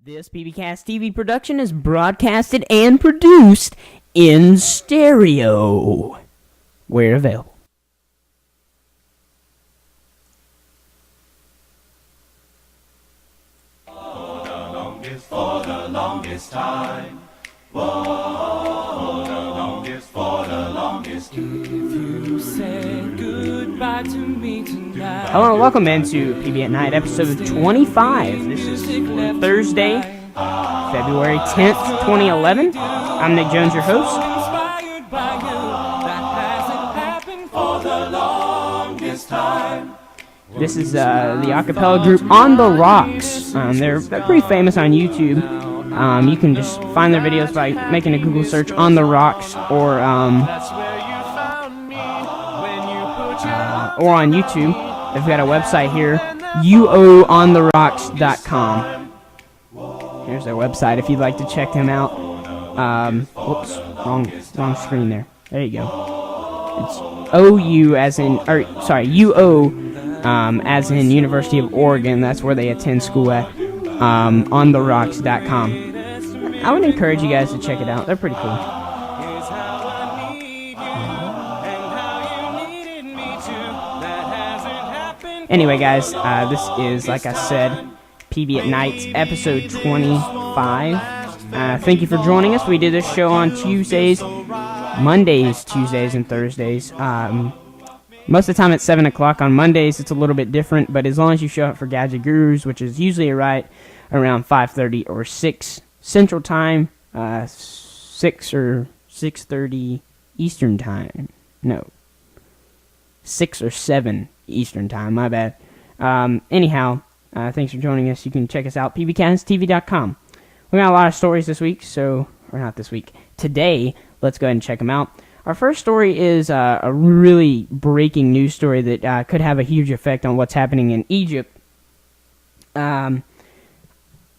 This pbcasttv production is broadcasted and produced in stereo, where available. For the longest time. Whoa, for the longest. If you said goodbye to me tonight. Hello and welcome into PB at Night, episode 25. This is Thursday, February 10th, 2011. I'm Nick Jones, your host. Inspired by you, that hasn't happened for the longest time. This is the a cappella group On the Rocks. They're pretty famous on YouTube. You can just find their videos by making a Google search On the Rocks or on YouTube. They've got a website here, uontherocks.com. Here's their website if you'd like to check them out. Whoops, wrong screen there. There you go. It's OU as in, UO as in University of Oregon. That's where they attend school at. ontherocks.com. I would encourage you guys to check it out. They're pretty cool. Anyway, guys, this is, like I said, PB at Night, episode 25. Thank you for joining us. We did this show on Mondays, Tuesdays, and Thursdays. Most of the time it's 7 o'clock. On Mondays it's a little bit different, but as long as you show up for Gadget Gurus, which is usually right around 5:30 or 6 Central Time, 6 or 6:30 Eastern Time. No, 6 or 7 Eastern Time, my bad. Anyhow, thanks for joining us. You can check us out, pbcasttv.com. We got a lot of stories this week, today, let's go ahead and check them out. Our first story is a really breaking news story that could have a huge effect on what's happening in Egypt. I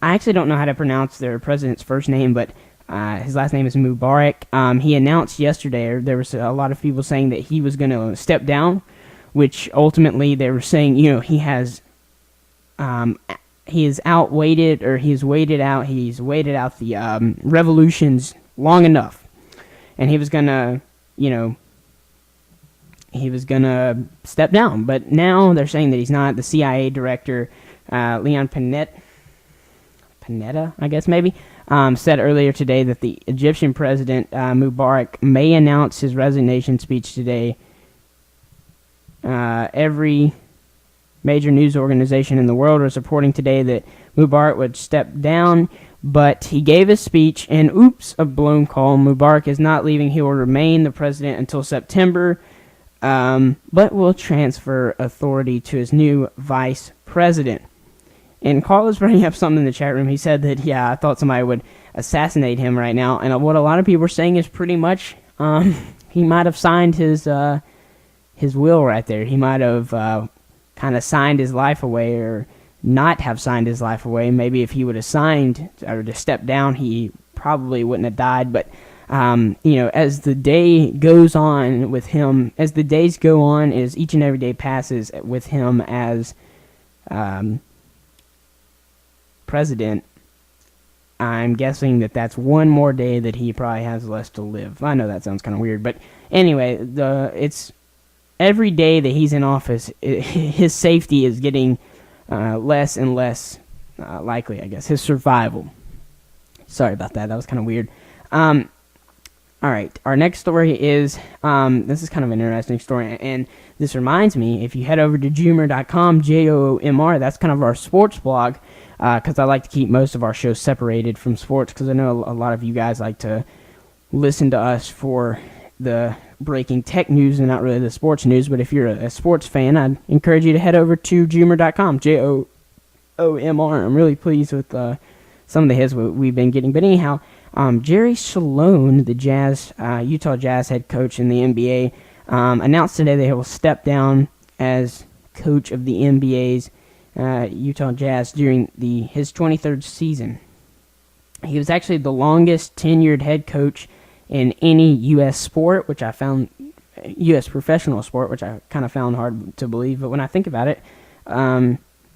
actually don't know how to pronounce their president's first name, but his last name is Mubarak. He announced yesterday, or there was a lot of people saying that he was going to step down, which ultimately they were saying, he has waited out the revolutions long enough, and he was gonna step down. But now they're saying that he's not. The CIA director, Leon Panetta, I guess maybe, said earlier today that the Egyptian president, Mubarak, may announce his resignation speech today. Every major news organization in the world is reporting today that Mubarak would step down, but he gave his speech, and oops, a blown call. Mubarak is not leaving. He will remain the president until September, but will transfer authority to his new vice president. And Carl was bringing up something in the chat room. He said that, I thought somebody would assassinate him right now, and what a lot of people are saying is pretty much he might have signed his will right there. He might have kind of signed his life away, or not have signed his life away. Maybe if he would have signed or to step down, he probably wouldn't have died. But as the day goes on with him, as the days go on, as each and every day passes with him as president, I'm guessing that that's one more day that he probably has left to live. I know that sounds kind of weird, but anyway, it's every day that he's in office, his safety is getting less and less likely, I guess. His survival. Sorry about that. That was kind of weird. All right. Our next story is, this is kind of an interesting story, and this reminds me, if you head over to Joomer.com, Joomr, that's kind of our sports blog, because I like to keep most of our shows separated from sports, because I know a lot of you guys like to listen to us for the breaking tech news and not really the sports news. But if you're a sports fan, I'd encourage you to head over to Joomer.com, Joomr. I'm really pleased with some of the hits we've been getting. But anyhow, Jerry Sloan, the Utah Jazz head coach in the NBA, announced today that he will step down as coach of the NBA's Utah Jazz during his 23rd season. He was actually the longest tenured head coach in any U.S. sport, which I found, U.S. professional sport, which I kind of found hard to believe. But when I think about it,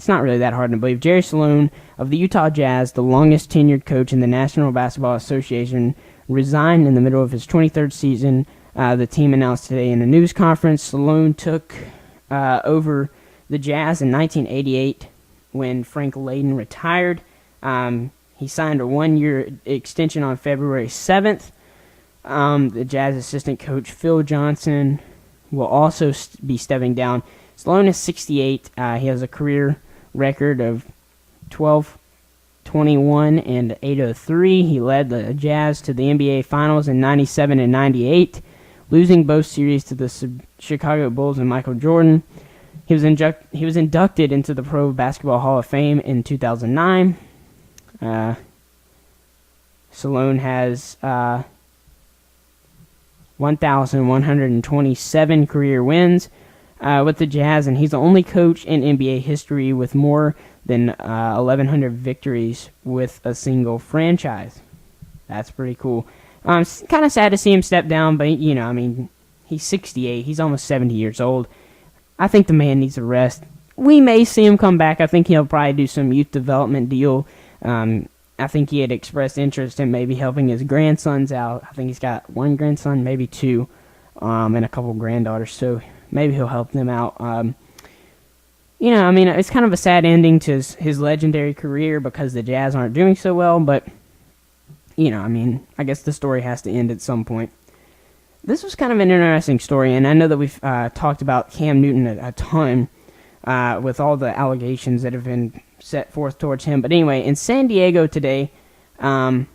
it's not really that hard to believe. Jerry Sloan of the Utah Jazz, the longest tenured coach in the National Basketball Association, resigned in the middle of his 23rd season. The team announced today in a news conference. Sloan took over the Jazz in 1988 when Frank Layden retired. He signed a one-year extension on February 7th. The Jazz assistant coach Phil Johnson will also be stepping down. Sloan is 68. He has a career record of 12-21 and 803. He led the Jazz to the NBA Finals in 97 and 98, losing both series to the Chicago Bulls and Michael Jordan. He was inducted into the Pro Basketball Hall of Fame in 2009. Sloan has 1,127 career wins with the Jazz, and he's the only coach in NBA history with more than 1,100 victories with a single franchise. That's pretty cool. It's kind of sad to see him step down, but, he's 68. He's almost 70 years old. I think the man needs a rest. We may see him come back. I think he'll probably do some youth development deal. I think he had expressed interest in maybe helping his grandsons out. I think he's got one grandson, maybe two, and a couple granddaughters. So maybe he'll help them out. It's kind of a sad ending to his legendary career because the Jazz aren't doing so well. But, I guess the story has to end at some point. This was kind of an interesting story, and I know that we've talked about Cam Newton a ton with all the allegations that have been set forth towards him. But anyway, in San Diego today, Cam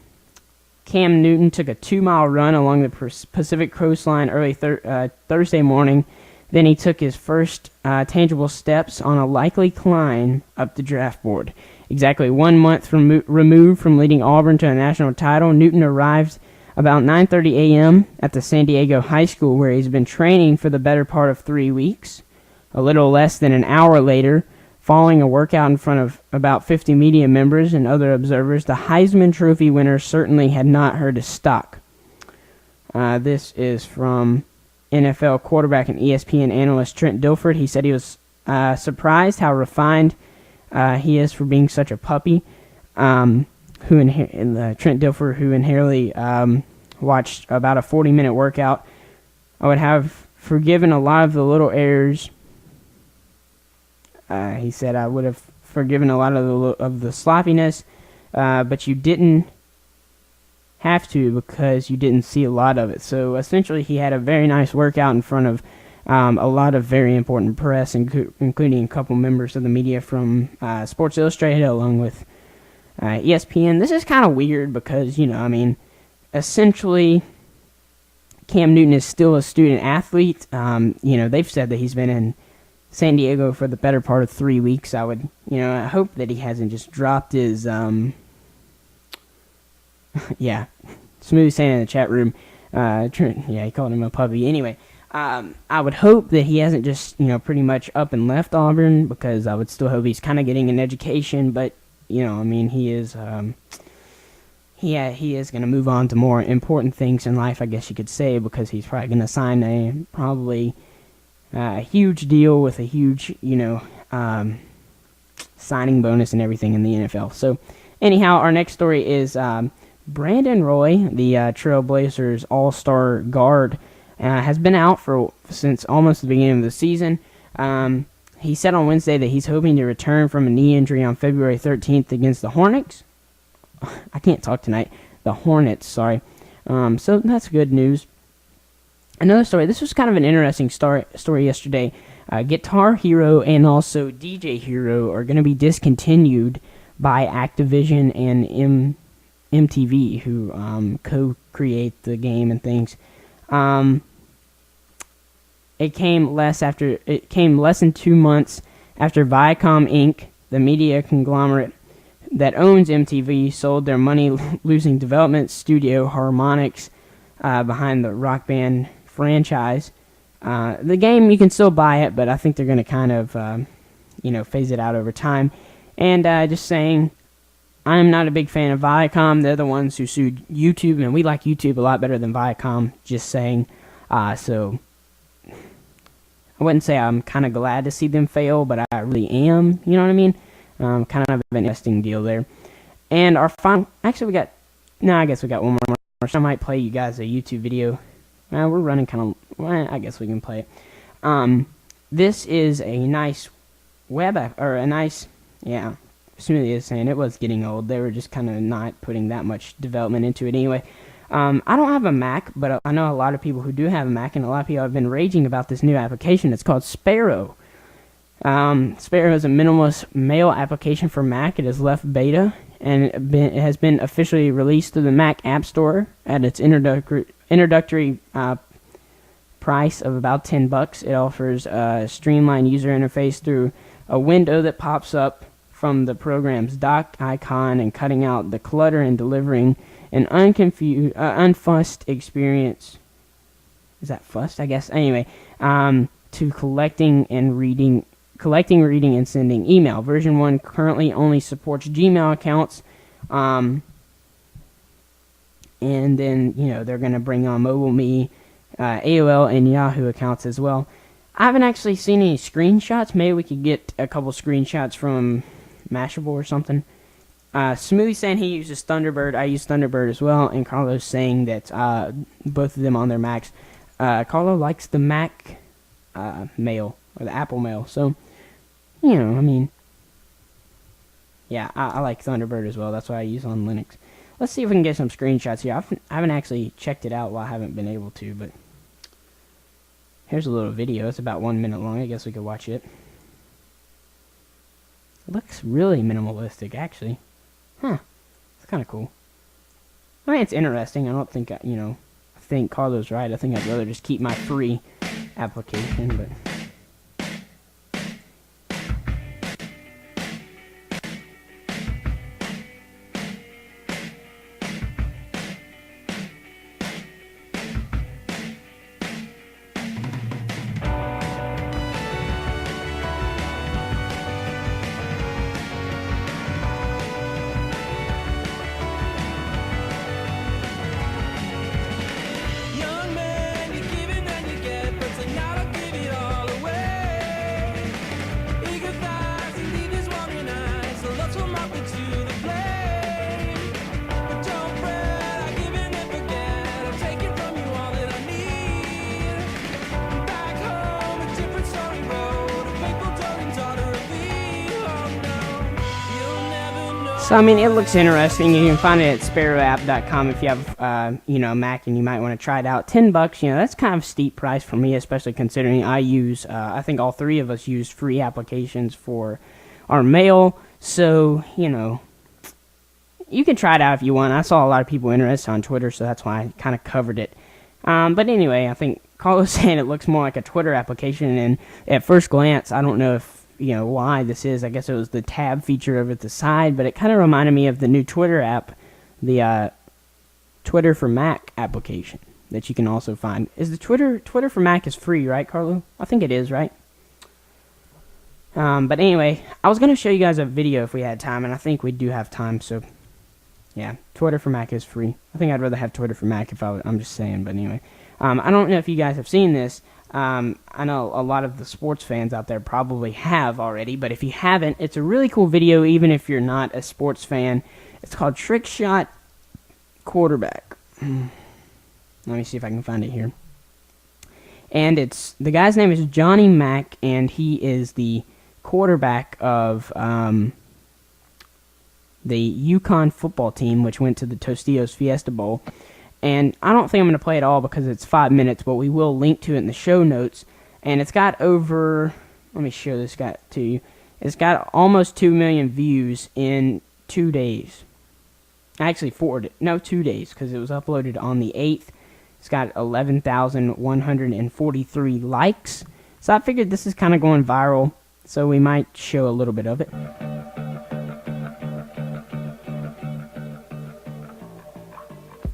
Newton took a 2-mile run along the Pacific coastline early Thursday morning. Then he took his first tangible steps on a likely climb up the draft board. Exactly 1 month removed from leading Auburn to a national title, Newton arrived about 9:30 a.m. at the San Diego High School, where he's been training for the better part of 3 weeks. A little less than an hour later, following a workout in front of about 50 media members and other observers, the Heisman Trophy winner certainly had not heard his stock. This is from NFL quarterback and ESPN analyst Trent Dilford. He said he was surprised how refined he is for being such a puppy. Trent Dilford, who inherently watched about a 40-minute workout, I would have forgiven a lot of the little errors. He said, I would have forgiven a lot of the sloppiness, but you didn't have to because you didn't see a lot of it. So essentially he had a very nice workout in front of a lot of very important press, including a couple members of the media from Sports Illustrated along with ESPN. This is kind of weird because, essentially Cam Newton is still a student athlete. They've said that he's been in San Diego for the better part of 3 weeks. I hope that he hasn't just dropped his, Smooth saying in the chat room, he called him a puppy. Anyway, I would hope that he hasn't just, pretty much up and left Auburn, because I would still hope he's kind of getting an education, but, he is, he is going to move on to more important things in life, I guess you could say, because he's probably going to sign a huge deal with a huge, signing bonus and everything in the NFL. So, anyhow, our next story is Brandon Roy, the Trailblazers all-star guard, has been out since almost the beginning of the season. He said on Wednesday that he's hoping to return from a knee injury on February 13th against the Hornets. I can't talk tonight. The Hornets, sorry. So that's good news. Another story. This was kind of an interesting story yesterday. Guitar Hero and also DJ Hero are going to be discontinued by Activision and MTV, who co-create the game and things. It came less than 2 months after Viacom Inc., the media conglomerate that owns MTV, sold their money-losing development studio Harmonix behind the Rock Band franchise. The game, you can still buy it, but I think they're going to kind of, phase it out over time. And just saying, I'm not a big fan of Viacom. They're the ones who sued YouTube, and we like YouTube a lot better than Viacom. Just saying. So I wouldn't say I'm kind of glad to see them fail, but I really am. You know what I mean? Kind of an interesting deal there. And our final, actually, I guess we got one more. So I might play you guys a YouTube video. We're running kind of, I guess we can play it. This is a nice web app, or a nice, yeah, Smoothie is saying it was getting old. They were just kind of not putting that much development into it anyway. I don't have a Mac, but I know a lot of people who do have a Mac, and a lot of people have been raging about this new application. It's called Sparrow. Sparrow is a minimalist mail application for Mac. It is left beta, and it has been officially released through the Mac App Store at its introductory price of about $10. It offers a streamlined user interface through a window that pops up from the program's dock icon, and cutting out the clutter and delivering an unfussed experience. Is that fussed? I guess. Anyway, to collecting, reading, and sending email. Version 1 currently only supports Gmail accounts. And then, they're going to bring on MobileMe, AOL, and Yahoo accounts as well. I haven't actually seen any screenshots. Maybe we could get a couple screenshots from Mashable or something. Smoothie saying he uses Thunderbird. I use Thunderbird as well. And Carlos saying that both of them on their Macs. Carlo likes the Mac Mail, or the Apple Mail. So, yeah, I like Thunderbird as well. That's what I use on Linux. Let's see if we can get some screenshots here. I haven't actually checked it out. Well, I haven't been able to, but here's a little video. It's about 1 minute long. I guess we could watch it. It looks really minimalistic, actually. Huh. It's kind of cool. I mean, it's interesting. I don't think, I think Carlo's right. I think I'd rather just keep my free application, but... So, I mean, it looks interesting. You can find it at sparrowapp.com if you have, a Mac and you might want to try it out. $10, that's kind of a steep price for me, especially considering I use, I think all three of us use free applications for our mail. So, you can try it out if you want. I saw a lot of people interested on Twitter, so that's why I kind of covered it. But anyway, I think Carlos saying it looks more like a Twitter application, and at first glance, I don't know if why this is. I guess it was the tab feature over at the side, but it kind of reminded me of the new Twitter app, the Twitter for Mac application that you can also find. Is the Twitter for Mac is free, right, Carlo? I think it is, right? But anyway, I was going to show you guys a video if we had time, and I think we do have time, so yeah, Twitter for Mac is free. I think I'd rather have Twitter for Mac I'm just saying, but anyway. I don't know if you guys have seen this. I know a lot of the sports fans out there probably have already, but if you haven't, it's a really cool video even if you're not a sports fan. It's called Trick Shot Quarterback. Let me see if I can find it here. And the guy's name is Johnny Mack, and he is the quarterback of the Yukon football team, which went to the Tostitos Fiesta Bowl. And I don't think I'm going to play it all because it's 5 minutes, but we will link to it in the show notes. And it's got over, let me show this guy to you. It's got almost 2 million views in 2 days. Actually, 2 days, because it was uploaded on the 8th. It's got 11,143 likes. So I figured this is kind of going viral, so we might show a little bit of it.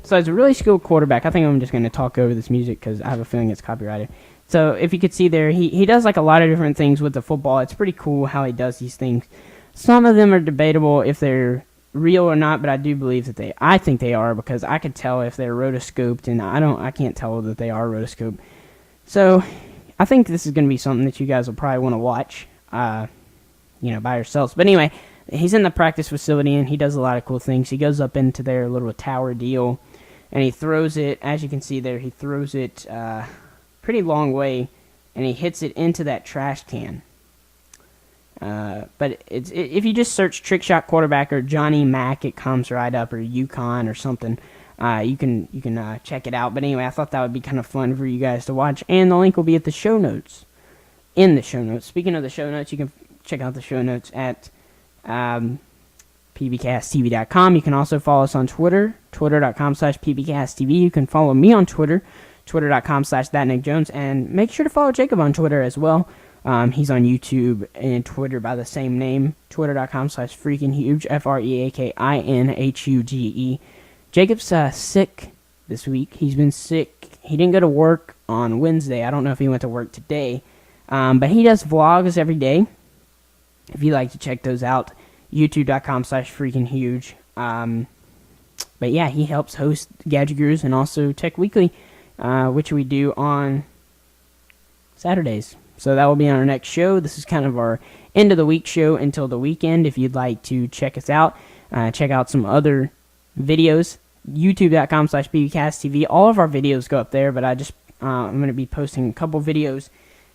So it's a really skilled quarterback. I think I'm just going to talk over this music because I have a feeling it's copyrighted. So if you could see there, he does like a lot of different things with the football. It's pretty cool how he does these things. Some of them are debatable if they're real or not, but I do believe that I think they are, because I could tell if they're rotoscoped, and I can't tell that they are rotoscoped. So I think this is going to be something that you guys will probably want to watch, by yourselves. But anyway, he's in the practice facility, and he does a lot of cool things. He goes up into their little tower deal, and he throws it, as you can see there, he throws it pretty long way, and he hits it into that trash can. But if you just search trick shot quarterback or Johnny Mack, it comes right up, or Yukon or something. You can check it out. But anyway, I thought that would be kind of fun for you guys to watch, and the link will be at the show notes. In the show notes. Speaking of the show notes, you can check out the show notes at pbcasttv.com. You can also follow us on Twitter, twitter.com/pbcasttv. You can follow me on Twitter, twitter.com/thatnickjones, and make sure to follow Jacob on Twitter as well. He's on YouTube and Twitter by the same name, twitter.com/freakinhuge, FREAKINHUGE. Jacob's sick this week. He's been sick. He didn't go to work on Wednesday. I don't know if he went to work today. But he does vlogs every day. If you'd like to check those out, youtube.com/freakinhuge. But yeah, he helps host Gadget Gurus and also Tech Weekly, which we do on Saturdays. So that will be on our next show. This is kind of our end of the week show until the weekend. If you'd like to check us out, check out some other videos, youtube.com/pbcasttv. All of our videos go up there, but I'm going to be posting a couple videos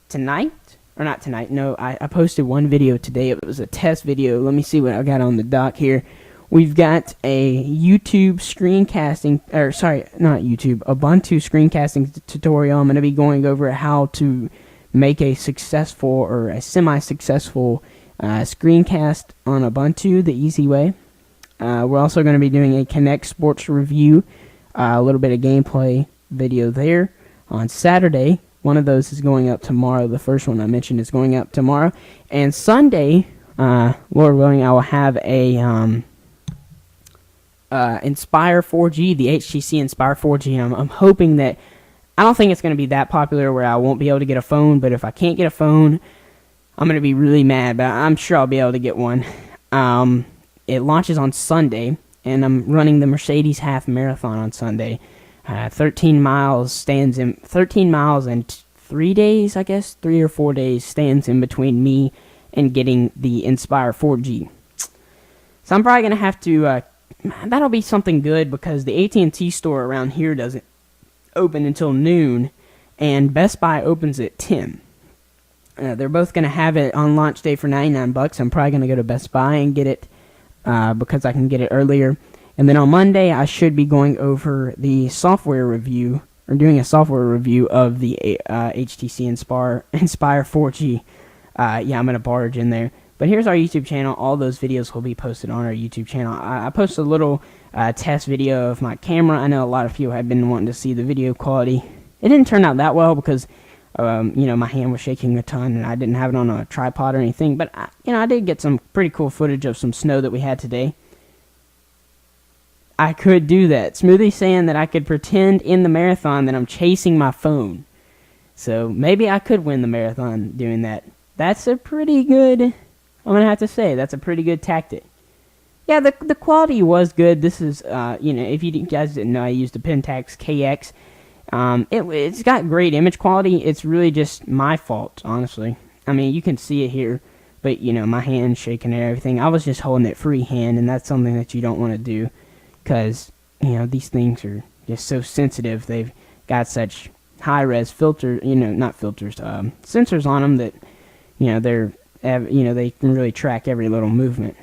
tonight. Or not tonight, no, I posted one video today. It was a test video. Let me see what I got on the dock here. We've got a YouTube screencasting, or sorry, not YouTube, Ubuntu screencasting tutorial. I'm going to be going over how to make a successful or a semi-successful screencast on Ubuntu the easy way. We're also going to be doing a Kinect Sports review, a little bit of gameplay video there on Saturday. One of those is going up tomorrow. The first one I mentioned is going up tomorrow. And Sunday, Lord willing, I will have a Inspire 4G, the HTC Inspire 4G. I'm hoping that, I don't think it's going to be that popular where I won't be able to get a phone, but if I can't get a phone, I'm going to be really mad, but I'm sure I'll be able to get one. It launches on Sunday, and I'm running the Mercedes Half Marathon on Sunday. 13 miles and 3 days, I guess, 3 or 4 days stands in between me and getting the Inspire 4G. So I'm probably going to have to, that'll be something good because the AT&T store around here doesn't open until noon, and Best Buy opens at 10. They're both going to have it on launch day for $99. I'm probably going to go to Best Buy and get it because I can get it earlier. And then on Monday, I should be going over the software review, or doing a software review of the HTC Inspire 4G. Yeah, I'm going to barge in there. But here's our YouTube channel. All those videos will be posted on our YouTube channel. I posted a little test video of my camera. I know a lot of people have been wanting to see the video quality. It didn't turn out that well because, my hand was shaking a ton, and I didn't have it on a tripod or anything. But, I did get some pretty cool footage of some snow that we had today. I could do that. Smoothie's saying that I could pretend in the marathon that I'm chasing my phone. So maybe I could win the marathon doing that. That's a pretty good, I'm going to have to say, that's a pretty good tactic. Yeah, the quality was good. This is, if you guys didn't know, I used the Pentax KX. It's got great image quality. It's really just my fault, honestly. I mean, you can see it here, but, my hand's shaking and everything. I was just holding it freehand, and that's something that you don't want to do. Because, these things are just so sensitive. They've got such high-res filters, not filters, sensors on them that, they can really track every little movement.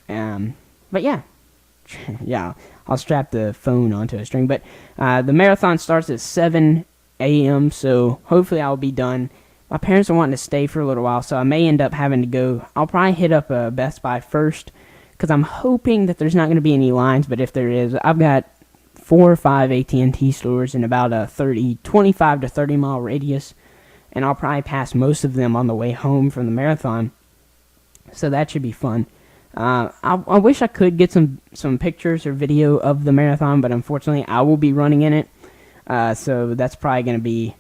But yeah, I'll strap the phone onto a string. But the marathon starts at 7 a.m., so hopefully I'll be done. My parents are wanting to stay for a little while, so I may end up having to go. I'll probably hit up Best Buy first, because I'm hoping that there's not going to be any lines, but if there is, I've got 4 or 5 AT&T stores in about a 25 to 30 mile radius, and I'll probably pass most of them on the way home from the marathon, so that should be fun. I wish I could get some pictures or video of the marathon, but unfortunately I will be running in it, so that's probably going to be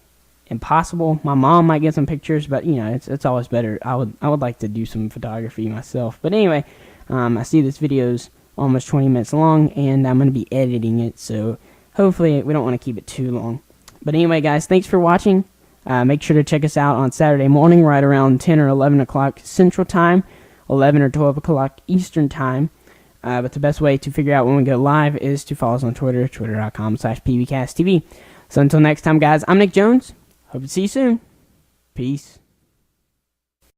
impossible. My mom might get some pictures, but it's always better. I would like to do some photography myself, but anyway. I see this video's almost 20 minutes long, and I'm going to be editing it, so hopefully we don't want to keep it too long. But anyway, guys, thanks for watching. Make sure to check us out on Saturday morning right around 10 or 11 o'clock Central Time, 11 or 12 o'clock Eastern Time. But the best way to figure out when we go live is to follow us on Twitter, twitter.com/pbcasttv. So until next time, guys, I'm Nick Jones. Hope to see you soon. Peace.